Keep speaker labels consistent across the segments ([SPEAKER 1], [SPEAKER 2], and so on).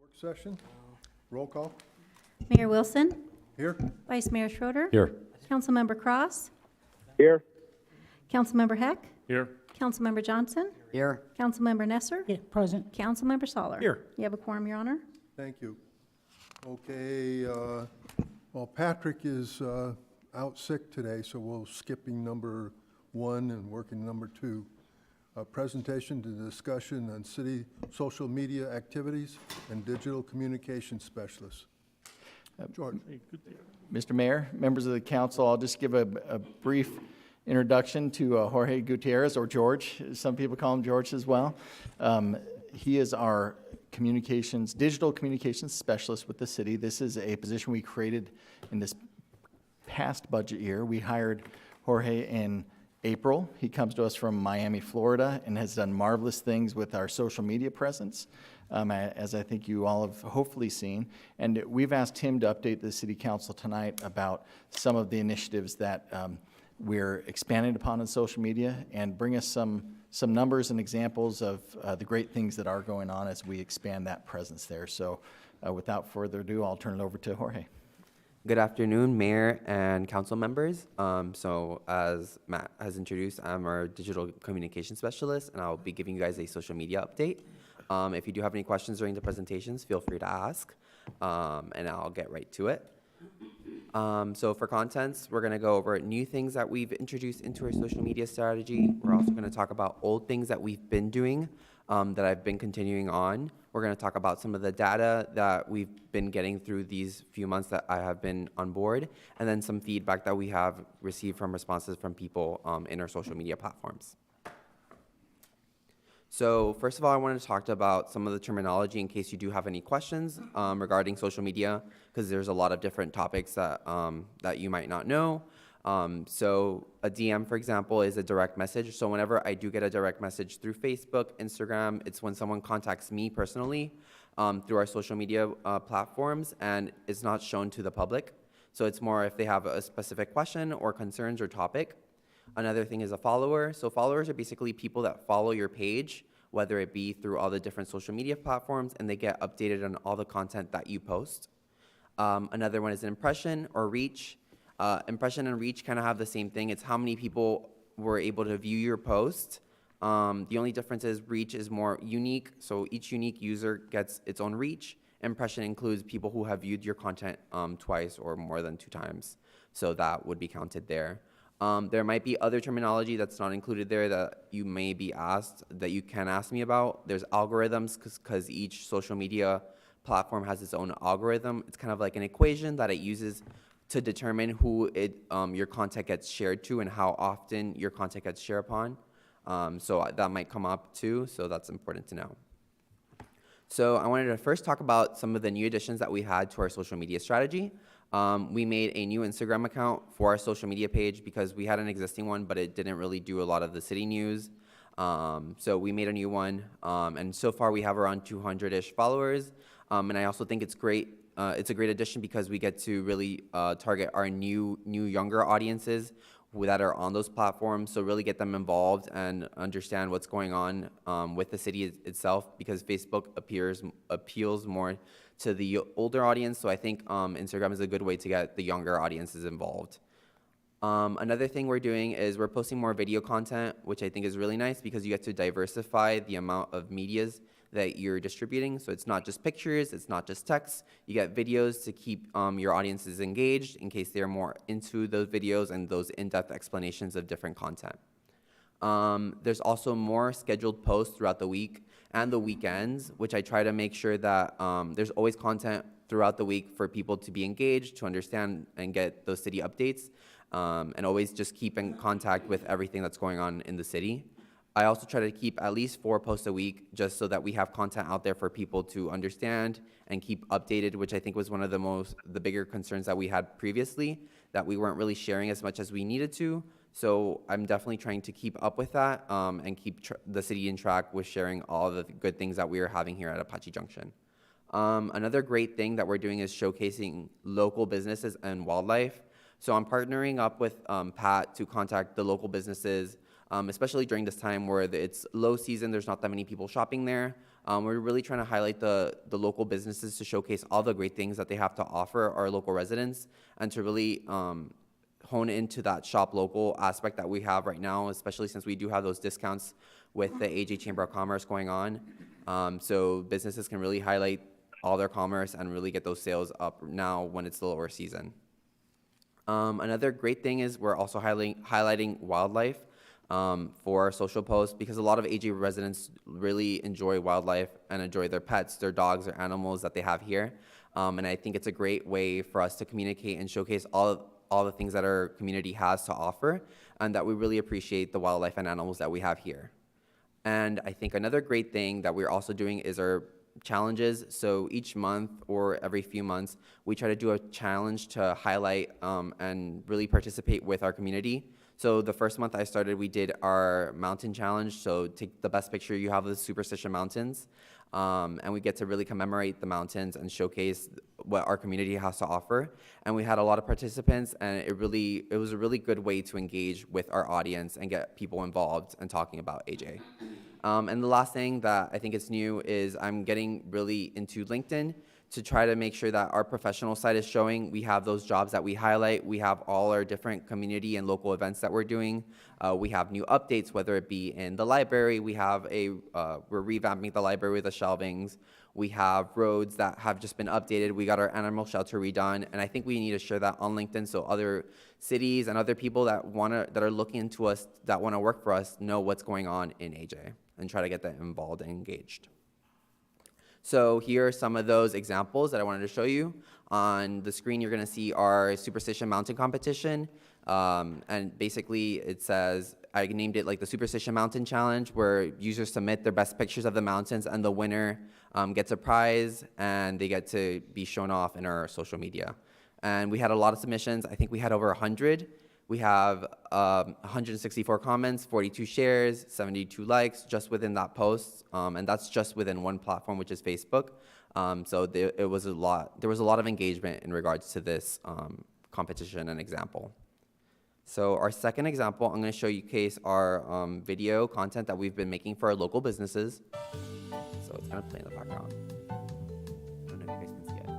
[SPEAKER 1] Work session. Roll call.
[SPEAKER 2] Mayor Wilson,
[SPEAKER 1] Here.
[SPEAKER 2] Vice Mayor Schroeder.
[SPEAKER 3] Here.
[SPEAKER 2] Councilmember Cross,
[SPEAKER 4] Here.
[SPEAKER 2] Councilmember Heck,
[SPEAKER 3] Here.
[SPEAKER 2] Councilmember Johnson,
[SPEAKER 4] Here.
[SPEAKER 2] Councilmember Nesser,
[SPEAKER 5] Yeah, present.
[SPEAKER 2] Councilmember Soller.
[SPEAKER 3] Here.
[SPEAKER 2] You have a quorum, Your Honor.
[SPEAKER 1] Thank you. Okay, well, Patrick is out sick today, so we'll skipping number 1 and working number 2. Presentation to discussion on city social media activities and digital communication specialists. George.
[SPEAKER 6] Mr. Mayor, members of the council, I'll just give a brief introduction to Jorge Gutierrez, or George. Some people call him George as well. He is our digital communications specialist with the city. This is a position we created in this past budget year. We hired Jorge in April. He comes to us from Miami, Florida, and has done marvelous things with our social media presence, as I think you all have hopefully seen. And we've asked him to update the city council tonight about some of the initiatives that we're expanding upon in social media, and bring us some numbers and examples of the great things that are going on as we expand that presence there. So without further ado, I'll turn it over to Jorge.
[SPEAKER 4] Good afternoon, Mayor and council members. So as Matt has introduced, I'm our digital communication specialist, and I'll be giving you guys a social media update. If you do have any questions during the presentations, feel free to ask, and I'll get right to it. So for contents, we're gonna go over new things that we've introduced into our social media strategy. We're also gonna talk about old things that we've been doing, that I've been continuing on. We're gonna talk about some of the data that we've been getting through these few months that I have been on board, and then some feedback that we have received from responses from people in our social media platforms. So first of all, I wanted to talk about some of the terminology in case you do have any questions regarding social media, because there's a lot of different topics that, that you might not know. So a DM, for example, is a direct message. So whenever I do get a direct message through Facebook, Instagram, it's when someone contacts me personally through our social media platforms, and it's not shown to the public. So it's more if they have a specific question or concerns or topic. Another thing is a follower. So followers are basically people that follow your page, whether it be through all the different social media platforms, and they get updated on all the content that you post. Another one is an impression or reach. Impression and reach kind of have the same thing. It's how many people were able to view your post. The only difference is reach is more unique, so each unique user gets its own reach. Impression includes people who have viewed your content twice or more than 2 times, so that would be counted there. There might be other terminology that's not included there that you may be asked, that you can ask me about. There's algorithms, because each social media platform has its own algorithm. It's kind of like an equation that it uses to determine who your content gets shared to and how often your content gets shared upon. So that might come up too, so that's important to know. So I wanted to first talk about some of the new additions that we had to our social media strategy. We made a new Instagram account for our social media page because we had an existing one, but it didn't really do a lot of the city news. So we made a new one, and so far we have around 200-ish followers. And I also think it's great. It's a great addition because we get to really target our new younger audiences that are on those platforms, so really get them involved and understand what's going on with the city itself, because Facebook appeals more to the older audience, so I think Instagram is a good way to get the younger audiences involved. Another thing we're doing is we're posting more video content, which I think is really nice because you get to diversify the amount of medias that you're distributing. So it's not just pictures, it's not just text. You get videos to keep your audiences engaged in case they're more into those videos and those in-depth explanations of different content. There's also more scheduled posts throughout the week and the weekends, which I try to make sure that there's always content throughout the week for people to be engaged, to understand and get those city updates, and always just keep in contact with everything that's going on in the city. I also try to keep at least 4 posts a week just so that we have content out there for people to understand and keep updated, which I think was one of the bigger concerns that we had previously, that we weren't really sharing as much as we needed to. So I'm definitely trying to keep up with that and keep the city in track with sharing all the good things that we are having here at Apache Junction. Another great thing that we're doing is showcasing local businesses and wildlife. So I'm partnering up with Pat to contact the local businesses especially during this time where it's low season, there's not that many people shopping there. We're really trying to highlight the local businesses to showcase all the great things that they have to offer our local residents, and to really hone into that shop local aspect that we have right now, especially since we do have those discounts with the AJ Chamber of Commerce going on. So businesses can really highlight all their commerce and really get those sales up now when it's the lower season. Another great thing is we're also highlighting wildlife for our social posts, because a lot of AJ residents really enjoy wildlife and enjoy their pets, their dogs, or animals that they have here. And I think it's a great way for us to communicate and showcase all the things that our community has to offer, and that we really appreciate the wildlife and animals that we have here. And I think another great thing that we're also doing is our challenges. So each month or every few months, we try to do a challenge to highlight and really participate with our community. So the first month I started, we did our mountain challenge. So take the best picture you have of the Superstition Mountains. And we get to really commemorate the mountains and showcase what our community has to offer. And we had a lot of participants, and it was a really good way to engage with our audience and get people involved and talking about AJ. And the last thing that I think is new is I'm getting really into LinkedIn to try to make sure that our professional side is showing. We have those jobs that we highlight. We have all our different community and local events that we're doing. We have new updates, whether it be in the library. We're revamping the library with the shelvings. We have roads that have just been updated. We got our animal shelter redone. And I think we need to share that on LinkedIn so other cities and other people that are looking into us, that want to work for us, know what's going on in AJ and try to get them involved and engaged. So here are some of those examples that I wanted to show you. On the screen, you're going to see our Superstition Mountain competition. And basically, it says, I named it like the Superstition Mountain Challenge, where users submit their best pictures of the mountains, and the winner gets a prize, and they get to be shown off in our social media. And we had a lot of submissions. I think we had over 100. We have 164 comments, 42 shares, 72 likes just within that post, and that's just within one platform, which is Facebook. So there was a lot of engagement in regards to this competition and example. So our second example, I'm going to show you our video content that we've been making for our local businesses. So it's going to play in the background. I don't know if you guys can see it.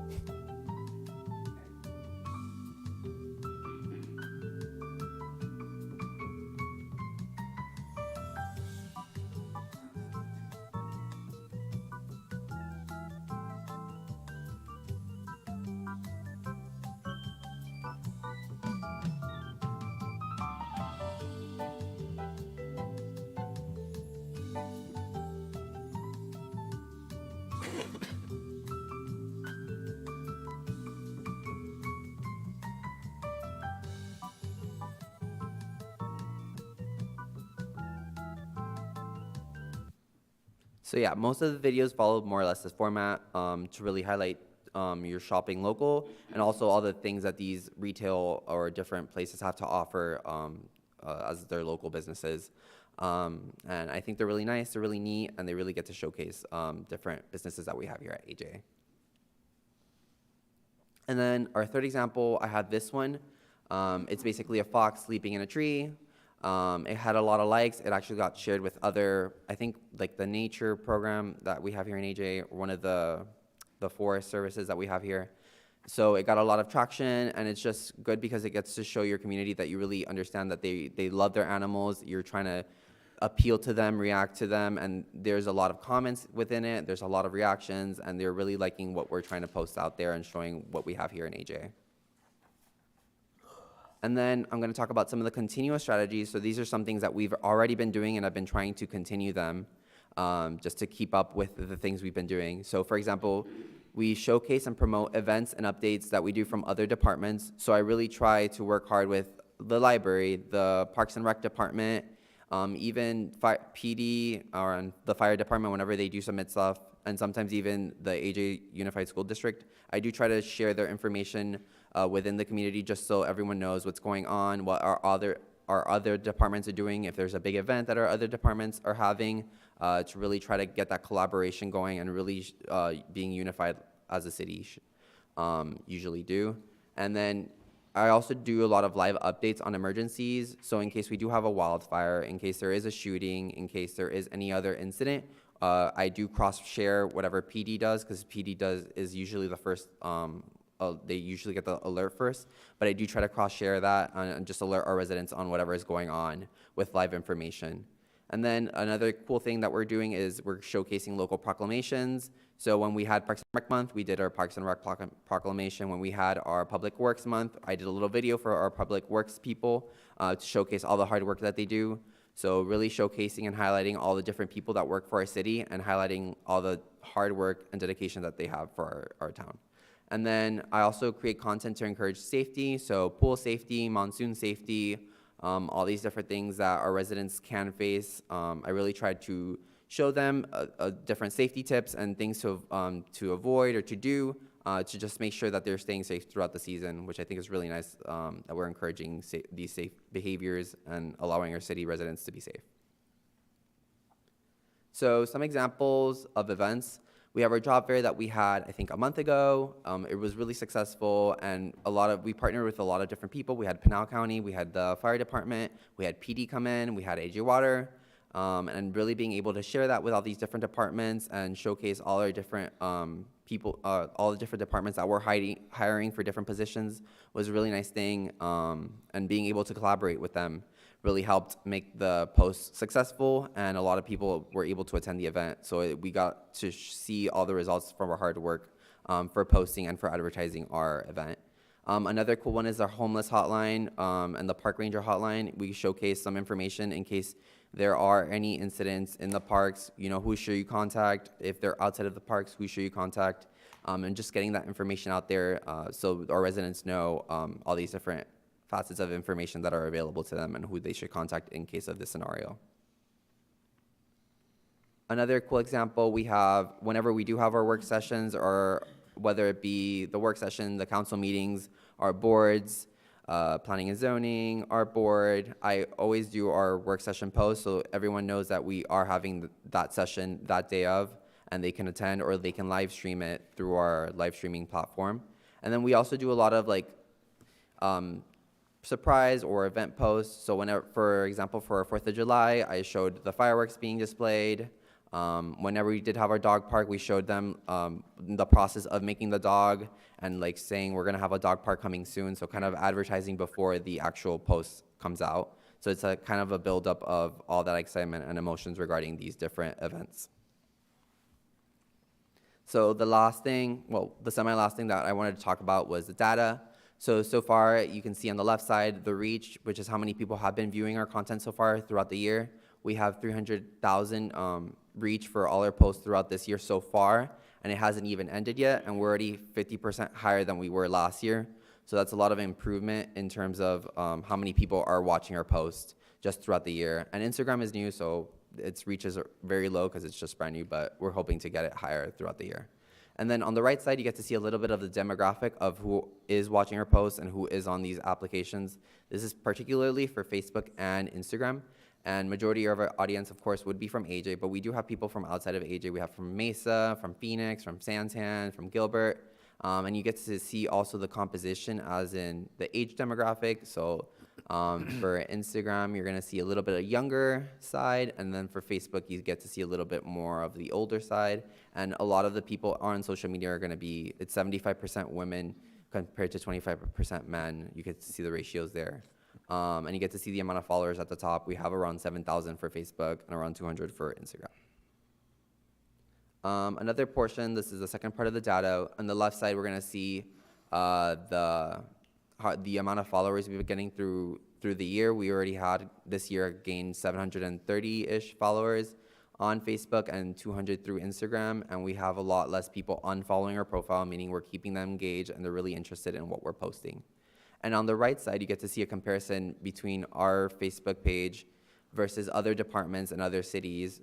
[SPEAKER 4] So yeah, most of the videos follow more or less this format to really highlight your shopping local, and also all the things that these retail or different places have to offer as their local businesses. And I think they're really nice, they're really neat, and they really get to showcase different businesses that we have here at AJ. And then our third example, I have this one. It's basically a fox sleeping in a tree. It had a lot of likes. It actually got shared with other, I think, like the nature program that we have here in AJ, one of the forest services that we have here. So it got a lot of traction, and it's just good because it gets to show your community that you really understand that they love their animals. You're trying to appeal to them, react to them, and there's a lot of comments within it. There's a lot of reactions, and they're really liking what we're trying to post out there and showing what we have here in AJ. And then I'm going to talk about some of the continuous strategies. So these are some things that we've already been doing, and I've been trying to continue them just to keep up with the things we've been doing. So for example, we showcase and promote events and updates that we do from other departments. So I really try to work hard with the library, the Parks and Rec department, even PD or the fire department whenever they do submit stuff, and sometimes even the AJ Unified School District. I do try to share their information within the community just so everyone knows what's going on, what our other departments are doing, if there's a big event that our other departments are having, to really try to get that collaboration going and really being unified as a city usually do. And then I also do a lot of live updates on emergencies. So in case we do have a wildfire, in case there is a shooting, in case there is any other incident, I do cross-share whatever PD does, because is usually the first, they usually get the alert first, but I do try to cross-share that and just alert our residents on whatever is going on with live information. And then another cool thing that we're doing is we're showcasing local proclamations. So when we had Parks and Rec Month, we did our Parks and Rec proclamation. When we had our Public Works Month, I did a little video for our Public Works people to showcase all the hard work that they do. So really showcasing and highlighting all the different people that work for our city and highlighting all the hard work and dedication that they have for our town. And then I also create content to encourage safety, so pool safety, monsoon safety, all these different things that our residents can face. I really try to show them different safety tips and things to avoid or to do to just make sure that they're staying safe throughout the season, which I think is really nice that we're encouraging these safe behaviors and allowing our city residents to be safe. So some examples of events. We have our job fair that we had, I think, a month ago. It was really successful, and we partnered with a lot of different people. We had Pinal County, we had the fire department, we had PD come in, we had AJ Water, and really being able to share that with all these different departments and showcase all our different people, all the different departments that we're hiring for different positions was a really nice thing, and being able to collaborate with them really helped make the post successful, and a lot of people were able to attend the event. So we got to see all the results from our hard work for posting and for advertising our event. Another cool one is our homeless hotline and the park ranger hotline. We showcase some information in case there are any incidents in the parks, who should you contact? If they're outside of the parks, who should you contact? And just getting that information out there so our residents know all these different facets of information that are available to them and who they should contact in case of this scenario. Another cool example we have, whenever we do have our work sessions, or whether it be the work session, the council meetings, our boards, planning and zoning, our board, I always do our work session post so everyone knows that we are having that session that day of, and they can attend or they can live stream it through our live streaming platform. And then we also do a lot of surprise or event posts. So whenever, for example, for our 4th of July, I showed the fireworks being displayed. Whenever we did have our dog park, we showed them the process of making the dog and saying we're gonna have a dog park coming soon. So kind of advertising before the actual post comes out. So it's a kind of a buildup of all that excitement and emotions regarding these different events. So the last thing, the semi-last thing that I wanted to talk about was the data. So far, you can see on the left side, the reach, which is how many people have been viewing our content so far throughout the year. We have 300,000 reach for all our posts throughout this year so far, and it hasn't even ended yet, and we're already 50% higher than we were last year. So that's a lot of improvement in terms of how many people are watching our posts just throughout the year. And Instagram is new, so its reach is very low because it's just brand new, but we're hoping to get it higher throughout the year. And then on the right side, you get to see a little bit of the demographic of who is watching our posts and who is on these applications. This is particularly for Facebook and Instagram. And majority of our audience, of course, would be from AJ, but we do have people from outside of AJ. We have from Mesa, from Phoenix, from Santan, from Gilbert. And you get to see also the composition as in the age demographic. So for Instagram, you're going to see a little bit of younger side, and then for Facebook, you get to see a little bit more of the older side. And a lot of the people on social media are going to be, it's 75% women compared to 25% men. You get to see the ratios there. And you get to see the amount of followers at the top. We have around 7,000 for Facebook and around 200 for Instagram. Another portion, this is the second part of the data. On the left side, we're going to see the amount of followers we've been getting through the year. We already had this year gained 730-ish followers on Facebook and 200 through Instagram, and we have a lot less people unfollowing our profile, meaning we're keeping them engaged and they're really interested in what we're posting. And on the right side, you get to see a comparison between our Facebook page versus other departments and other cities.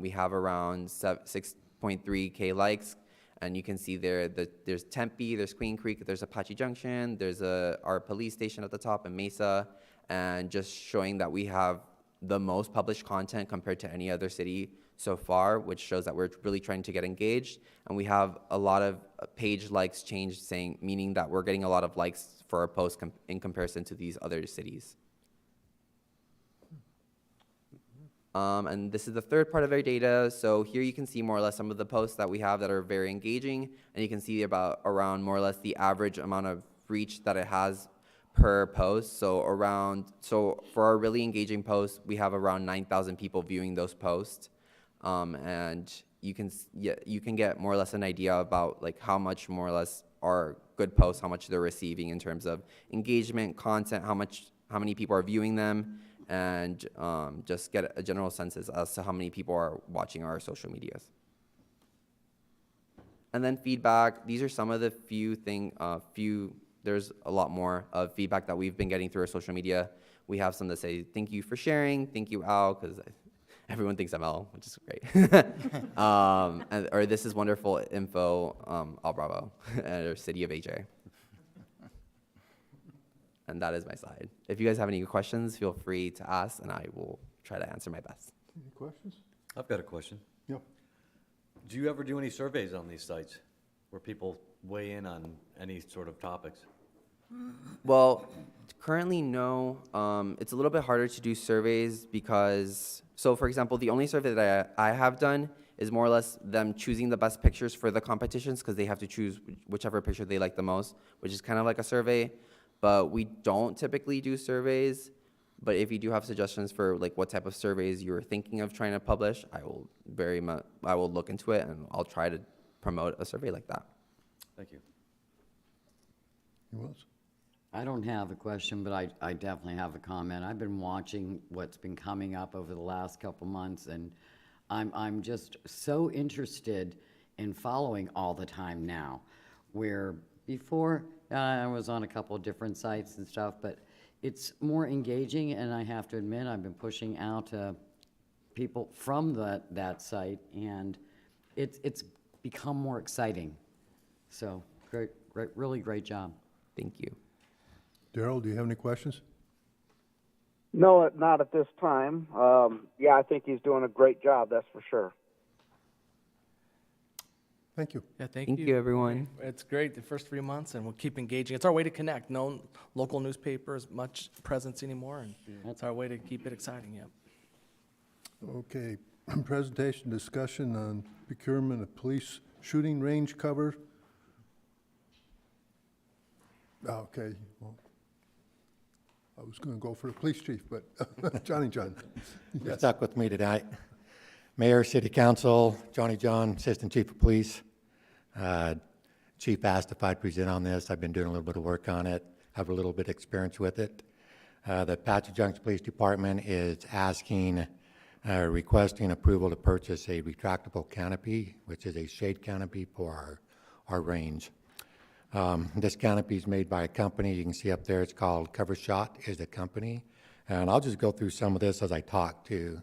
[SPEAKER 4] We have around 6.3K likes. And you can see there that there's Tempe, there's Queen Creek, there's Apache Junction, there's our police station at the top in Mesa, and just showing that we have the most published content compared to any other city so far, which shows that we're really trying to get engaged. And we have a lot of page likes change, meaning that we're getting a lot of likes for our posts in comparison to these other cities. And this is the third part of our data. So here you can see more or less some of the posts that we have that are very engaging, and you can see around more or less the average amount of reach that it has per post. So for our really engaging posts, we have around 9,000 people viewing those posts, and you can get more or less an idea about like how much more or less are good posts, how much they're receiving in terms of engagement, content, how many people are viewing them, and just get a general sense as to how many people are watching our social medias. And then feedback. These are some of the there's a lot more of feedback that we've been getting through our social media. We have some that say, thank you for sharing, thank you, Al, because everyone thinks I'm Al, which is great. Or this is wonderful info, Al Bravo, or City of AJ. And that is my slide. If you guys have any questions, feel free to ask, and I will try to answer my best.
[SPEAKER 1] Any questions?
[SPEAKER 3] I've got a question.
[SPEAKER 1] Yeah.
[SPEAKER 3] Do you ever do any surveys on these sites where people weigh in on any sort of topics?
[SPEAKER 4] Well, currently, no. It's a little bit harder to do surveys because, so for example, the only survey that I have done is more or less them choosing the best pictures for the competitions because they have to choose whichever picture they like the most, which is kind of like a survey. But we don't typically do surveys. But if you do have suggestions for like what type of surveys you're thinking of trying to publish, I will look into it and I'll try to promote a survey like that.
[SPEAKER 3] Thank you.
[SPEAKER 1] Who else?
[SPEAKER 5] I don't have a question, but I definitely have a comment. I've been watching what's been coming up over the last couple months, and I'm just so interested in following all the time now, where before I was on a couple of different sites and stuff, but it's more engaging, and I have to admit I've been pushing out people from that site, and it's become more exciting. So great, really great job.
[SPEAKER 4] Thank you.
[SPEAKER 1] Daryl, do you have any questions?
[SPEAKER 7] No, not at this time. Yeah, I think he's doing a great job, that's for sure.
[SPEAKER 1] Thank you.
[SPEAKER 8] Yeah,
[SPEAKER 4] Thank you, everyone.
[SPEAKER 8] It's great, the first 3 months, and we'll keep engaging. It's our way to connect. No local newspapers, much presence anymore, and that's our way to keep it exciting, yeah.
[SPEAKER 1] Okay, presentation discussion on procurement of police shooting range cover. Okay, well, I was going to go for the police chief, but Johnny John.
[SPEAKER 9] You're stuck with me tonight. Mayor, City Council, Johnny John, Assistant Chief of Police. Chief asked if I'd present on this. I've been doing a little bit of work on it, have a little bit of experience with it. The Apache Junction Police Department is requesting approval to purchase a retractable canopy, which is a shade canopy for our range. This canopy is made by a company. You can see up there, it's called Covershots is the company. And I'll just go through some of this as I talk to.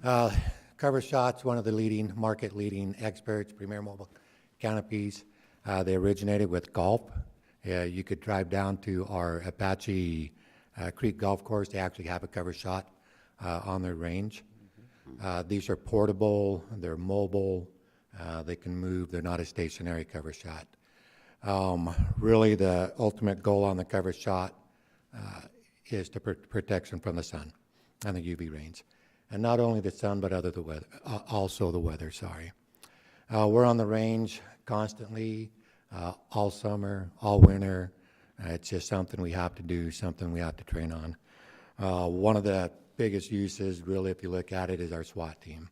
[SPEAKER 9] Covershots, one of the market-leading experts, premier mobile canopies. They originated with golf. You could drive down to our Apache Creek Golf Course. They actually have a Covershot on their range. These are portable. They're mobile. They can move. They're not a stationary Covershot. Really, the ultimate goal on the Covershot is to protection from the sun and the UV rays. And not only the sun, but also the weather, sorry. We're on the range constantly, all summer, all winter. It's just something we have to do, something we have to train on. One of the biggest uses, really, if you look at it, is our SWAT team.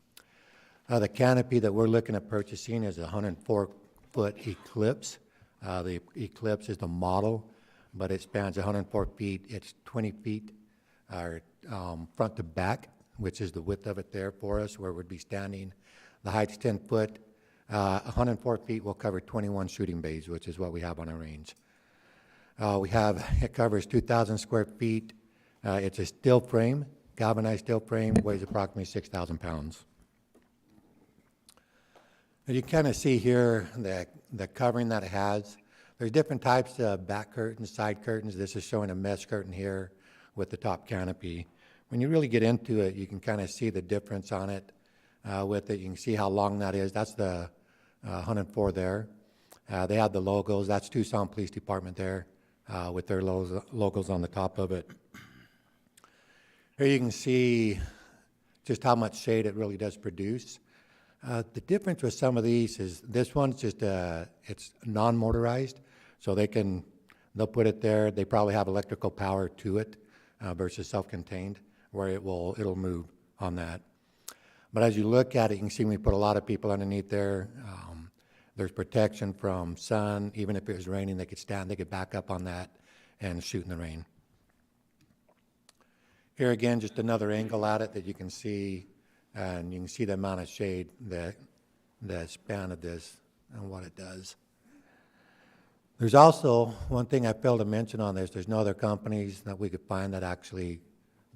[SPEAKER 9] The canopy that we're looking at purchasing is a 104-foot Eclipse. The Eclipse is the model, but it spans 104 feet. It's 20 feet front to back, which is the width of it there for us, where we'd be standing. The height's 10 foot. 104 feet will cover 21 shooting bays, which is what we have on our range. It covers 2,000 square feet. It's a steel frame, galvanized steel frame, weighs approximately 6,000 pounds. And you kind of see here the covering that it has. There's different types of back curtains, side curtains. This is showing a mesh curtain here with the top canopy. when you really get into it, you can kind of see the difference on it with it. You can see how long that is. That's the 104 there. They have the logos. That's Tucson Police Department there with their logos on the top of it. Here you can see just how much shade it really does produce. The difference with some of these is this one's just it's non-motorized, so they'll put it there. They probably have electrical power to it versus self-contained, where it'll move on that. But as you look at it, you can see we put a lot of people underneath there. There's protection from sun. Even if it was raining, they could back up on that and shoot in the rain. Here again, just another angle at it that you can see, and you can see the amount of shade, the span of this and what it does. There's also one thing I failed to mention on this. There's no other companies that we could find that actually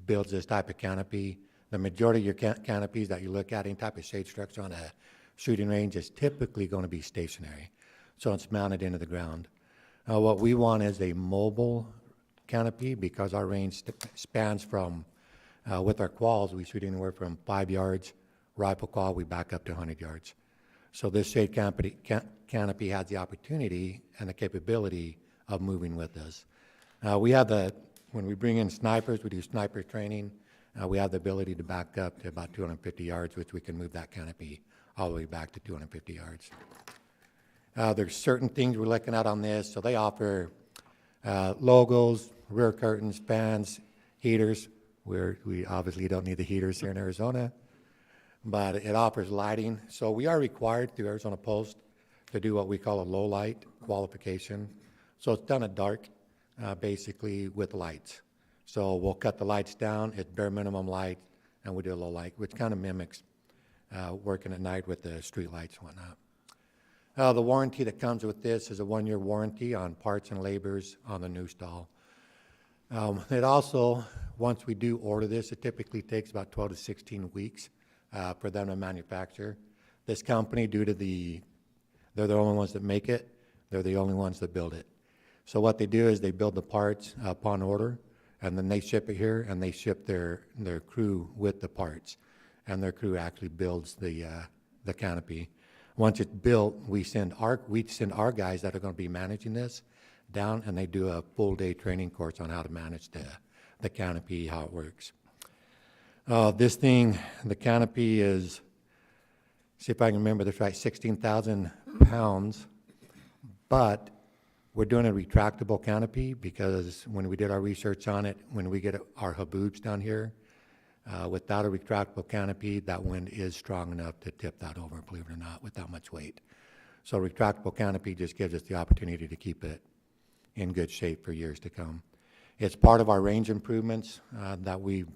[SPEAKER 9] builds this type of canopy. The majority of your canopies that you look at, any type of shade structure on a shooting range, is typically going to be stationary. So it's mounted into the ground. What we want is a mobile canopy, because our range spans from, with our quals, we shoot anywhere from 5 yards. Rifle qual, we back up to 100 yards. So this shade canopy has the opportunity and the capability of moving with us. When we bring in snipers, we do sniper training. We have the ability to back up to about 250 yards, which we can move that canopy all the way back to 250 yards. There's certain things we're looking at on this. So they offer logos, rear curtains, fans, heaters. We obviously don't need the heaters here in Arizona, but it offers lighting. So we are required through Arizona Post to do what we call a low light qualification. So it's done at dark, basically with lights. So we'll cut the lights down at bare minimum light, and we do a low light, which kind of mimics working at night with the street lights and whatnot. The warranty that comes with this is a 1-year warranty on parts and labors on the new stall. It also, once we do order this, it typically takes about 12 to 16 weeks for them to manufacture. This company, they're the only ones that make it, they're the only ones that build it. So what they do is they build the parts upon order, and then they ship it here, and they ship their crew with the parts, and their crew actually builds the canopy. Once it's built, we send our guys that are going to be managing this down, and they do a full day training course on how to manage the canopy, how it works. This thing, the canopy is, see if I can remember this right, 16,000 pounds, but we're doing a retractable canopy because when we did our research on it, when we get our haboobs down here, without a retractable canopy, that wind is strong enough to tip that over, believe it or not, with that much weight. So retractable canopy just gives us the opportunity to keep it in good shape for years to come. It's part of our range improvements that we've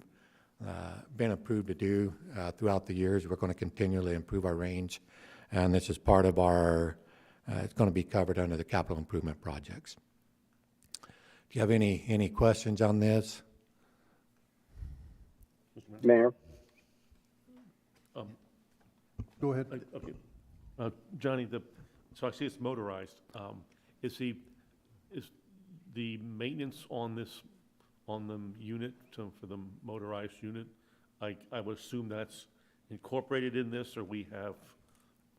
[SPEAKER 9] been approved to do throughout the years. We're going to continually improve our range, and this is part of our, it's going to be covered under the capital improvement projects. Do you have any questions on this?
[SPEAKER 7] Mayor?
[SPEAKER 1] Go ahead.
[SPEAKER 10] Okay. Johnny, so I see it's motorized. Is the maintenance on the unit, for the motorized unit, I would assume that's incorporated in this, or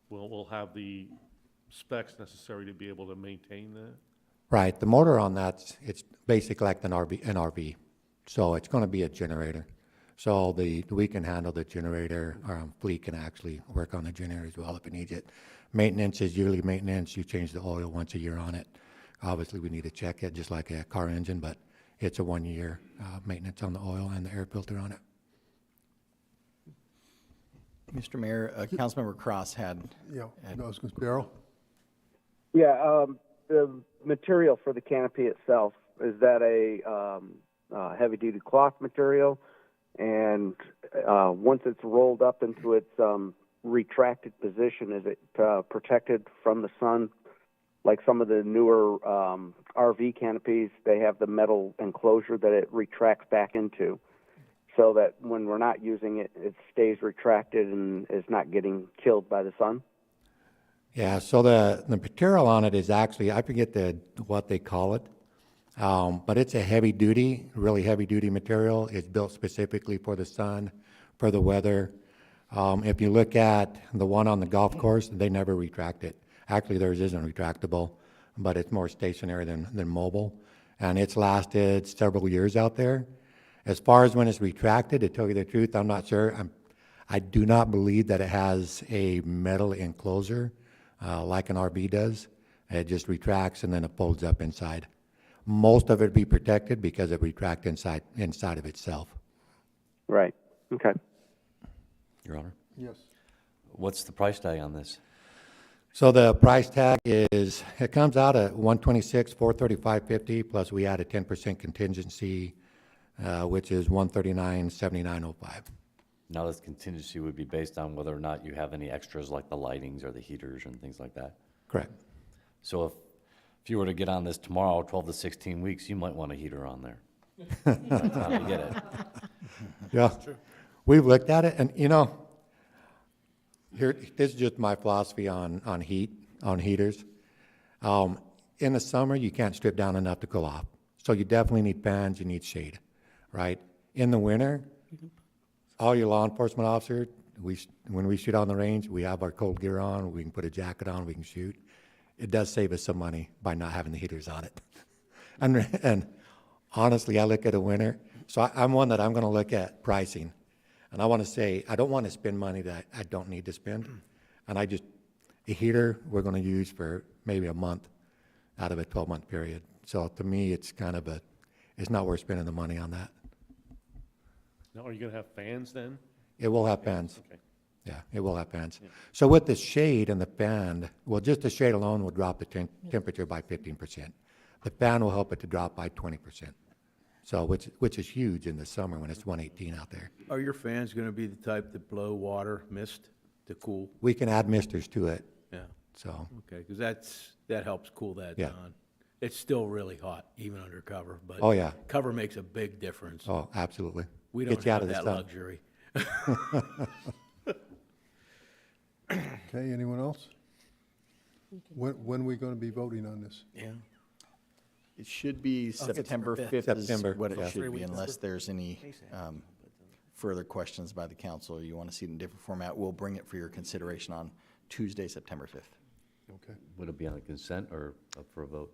[SPEAKER 10] we'll have the specs necessary to be able to maintain that?
[SPEAKER 9] Right. The motor on that, it's basically like an RV. So it's going to be a generator. So we can handle the generator. Our fleet can actually work on the generator as well if it needs it. Maintenance is yearly maintenance. You change the oil once a year on it. Obviously, we need to check it just like a car engine, but it's a 1-year maintenance on the oil and the air filter on it.
[SPEAKER 6] Mr. Mayor, Councilmember Cross had.
[SPEAKER 1] Yeah, no, I was going to Darrell?
[SPEAKER 7] Yeah, the material for the canopy itself, is that a heavy-duty cloth material? And once it's rolled up into its retracted position, is it protected from the sun? Like some of the newer RV canopies, they have the metal enclosure that it retracts back into, so that when we're not using it, it stays retracted and is not getting killed by the sun?
[SPEAKER 9] Yeah, so the material on it is actually, I forget what they call it, But it's a heavy duty, really heavy duty material. It's built specifically for the sun, for the weather. If you look at the one on the golf course, they never retract it. Actually, theirs isn't retractable, but it's more stationary than mobile. And it's lasted several years out there. As far as when it's retracted, to tell you the truth, I'm not sure. I do not believe that it has a metal enclosure like an RV does. It just retracts and then it folds up inside. Most of it be protected because it retracts inside of itself.
[SPEAKER 7] Right. Okay.
[SPEAKER 3] Your Honor,
[SPEAKER 1] Yes.
[SPEAKER 3] what's the price tag on this?
[SPEAKER 9] So the price tag is, it comes out at $126, $435.50, plus we add a 10% contingency, which is $139.7905.
[SPEAKER 3] Now, this contingency would be based on whether or not you have any extras like the lightings or the heaters and things like that.
[SPEAKER 9] Correct.
[SPEAKER 3] So if you were to get on this tomorrow, 12 to 16 weeks, you might want a heater on there. By the time you get it.
[SPEAKER 9] Yeah. We've looked at it, and here, this is just my philosophy on heaters. In the summer, you can't strip down enough to cool off. So you definitely need fans, you need shade, right? In the winter, all your law enforcement officers, when we shoot on the range, we have our cold gear on, we can put a jacket on, we can shoot. It does save us some money by not having the heaters on it. And honestly, I look at a winter, so I'm one that I'm gonna look at pricing. And I want to say, I don't want to spend money that I don't need to spend. And a heater, we're going to use for maybe a month out of a 12-month period. So to me, it's it's not worth spending the money on that.
[SPEAKER 10] Now, are you gonna have fans then?
[SPEAKER 9] It will have fans.
[SPEAKER 10] Okay.
[SPEAKER 9] Yeah, it will have fans. So with the shade and the fan, well, just the shade alone will drop the temperature by 15%. The fan will help it to drop by 20%. So, which is huge in the summer when it's 118 out there.
[SPEAKER 11] Are your fans going to be the type that blow water, mist, to cool?
[SPEAKER 9] We can add misters to it,
[SPEAKER 11] Yeah,
[SPEAKER 9] so,
[SPEAKER 11] okay, because that helps cool that
[SPEAKER 9] Yeah.
[SPEAKER 11] down. It's still really hot, even under cover, but
[SPEAKER 9] Oh, yeah.
[SPEAKER 11] cover makes a big difference.
[SPEAKER 9] oh, absolutely.
[SPEAKER 11] We
[SPEAKER 9] Gets
[SPEAKER 11] don't
[SPEAKER 9] you out
[SPEAKER 11] have
[SPEAKER 9] of the
[SPEAKER 11] that
[SPEAKER 9] sun.
[SPEAKER 11] luxury.
[SPEAKER 1] Okay, anyone else? When are we going to be voting on this?
[SPEAKER 11] Yeah.
[SPEAKER 6] It should be September 5th is
[SPEAKER 9] September,
[SPEAKER 6] what it
[SPEAKER 9] yeah.
[SPEAKER 6] should be, unless there's any further questions by the council, or you want to see it in a different format. We'll bring it for your consideration on Tuesday, September 5th.
[SPEAKER 1] Okay.
[SPEAKER 3] Would it be on a consent or up for a vote?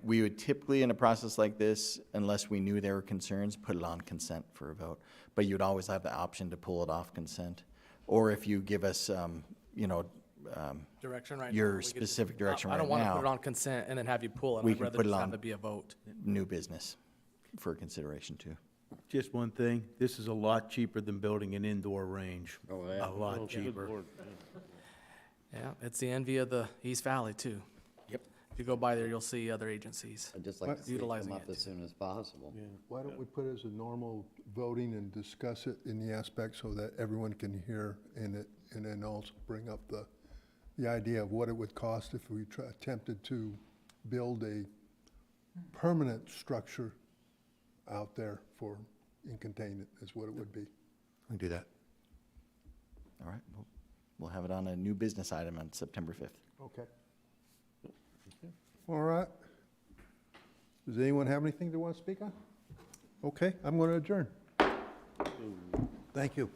[SPEAKER 6] We would typically, in a process like this, unless we knew there were concerns, put it on consent for a vote. But you'd always have the option to pull it off consent. Or if you give us,
[SPEAKER 8] Direction right now.
[SPEAKER 6] your
[SPEAKER 8] we could-
[SPEAKER 6] specific direction
[SPEAKER 8] I
[SPEAKER 6] right
[SPEAKER 8] don't want to put it
[SPEAKER 6] now,
[SPEAKER 8] on consent and then have you pull it.
[SPEAKER 6] we
[SPEAKER 8] I'd
[SPEAKER 6] can
[SPEAKER 8] rather
[SPEAKER 6] put it
[SPEAKER 8] just have
[SPEAKER 6] on-
[SPEAKER 8] it be a vote.
[SPEAKER 6] new business for consideration too.
[SPEAKER 11] Just one thing, this is a lot cheaper than building an indoor range.
[SPEAKER 5] Oh, yeah.
[SPEAKER 11] A lot
[SPEAKER 10] Good
[SPEAKER 11] cheaper.
[SPEAKER 10] Lord.
[SPEAKER 8] Yeah, it's the envy of the East Valley, too.
[SPEAKER 11] Yep.
[SPEAKER 8] If you go by there, you'll see other agencies.
[SPEAKER 5] I'd just like to see it
[SPEAKER 8] Utilizing
[SPEAKER 5] come up
[SPEAKER 8] it.
[SPEAKER 5] as soon as possible.
[SPEAKER 1] Why don't we put it as a normal voting and discuss it in the aspect so that everyone can hear in it, and then also bring up the idea of what it would cost if we attempted to build a permanent structure out there and contain it, is what it would be.
[SPEAKER 9] We can do that.
[SPEAKER 6] All right, we'll have it on a new business item on September 5th.
[SPEAKER 1] Okay. All right. Does anyone have anything they want to speak on? Okay, I'm going to adjourn. Thank you.